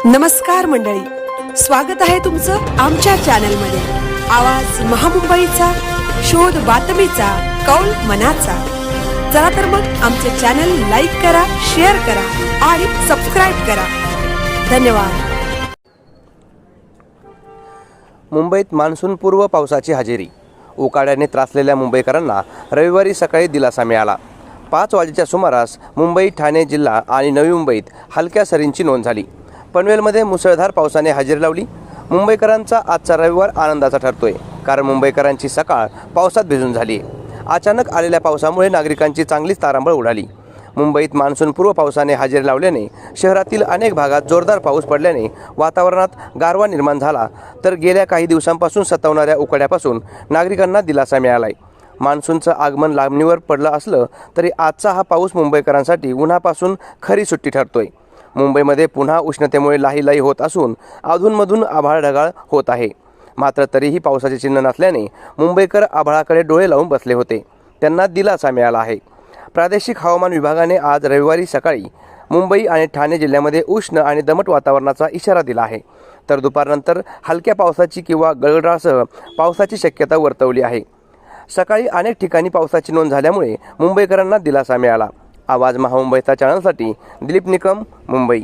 नमस्कार मंडळी, स्वागत आहे तुमचं आमच्या चॅनलमध्ये। आवाज महामुंबईचा, शोध बातमीचा, कौल मनाचा। चला तर मग आमचे चॅनल लाईक करा, शेअर करा आणि सबस्क्राइब करा। धन्यवाद। मुंबईत मान्सूनपूर्व पावसाची हजेरी। उकाड्याने त्रासलेल्या मुंबईकरांना रविवारी सकाळी दिलासा मिळाला। 5 वाजेच्या सुमारास मुंबई, ठाणे जिल्हा आणि नवी मुंबईत हलक्या सरींची नोंद झाली। पनवेलमध्ये मुसळधार पावसाने हजेरी लावली। मुंबईकरांचा आजचा रविवार आनंदाचा ठरतोय, कारण मुंबईकरांची सकाळ पावसात भिजून झाली। अचानक आलेल्या पावसामुळे नागरिकांची चांगलीच तारांबळ उडाली। मुंबईत मान्सूनपूर्व पावसाने हजेरी लावल्याने शहरातील अनेक भागात जोरदार पाऊस पडल्याने वातावरणात गारवा निर्माण झाला, तर गेल्या काही दिवसांपासून सतावणाऱ्या उकाड्यापासून नागरिकांना दिलासा मिळालाय। मान्सूनचं आगमन लांबणीवर पडलं असलं तरी आजचा हा पाऊस मुंबईकरांसाठी उन्हापासून खरी सुट्टी ठरतोय। मुंबईमध्ये पुन्हा उष्णतेमुळे लाहीलाही होत असून अधूनमधून आभाळ ढगाळ होत आहे। मात्र तरीही पावसाचे चिन्ह नसल्याने मुंबईकर आभाळाकडे डोळे लावून बसले होते। त्यांना दिलासा मिळाला आहे। प्रादेशिक हवामान विभागाने आज रविवारी सकाळी मुंबई आणि ठाणे जिल्ह्यामध्ये उष्ण आणि दमट वातावरणाचा इशारा दिला आहे, तर दुपारनंतर हलक्या पावसाची किंवा गडगडाटासह पावसाची शक्यता वर्तवली आहे। सकाळी अनेक ठिकाणी पावसाची नोंद झाल्यामुळे मुंबईकरांना दिलासा मिळाला। आवाज महामुंबईचा चॅनलसाठी दिलीप निकम, मुंबई।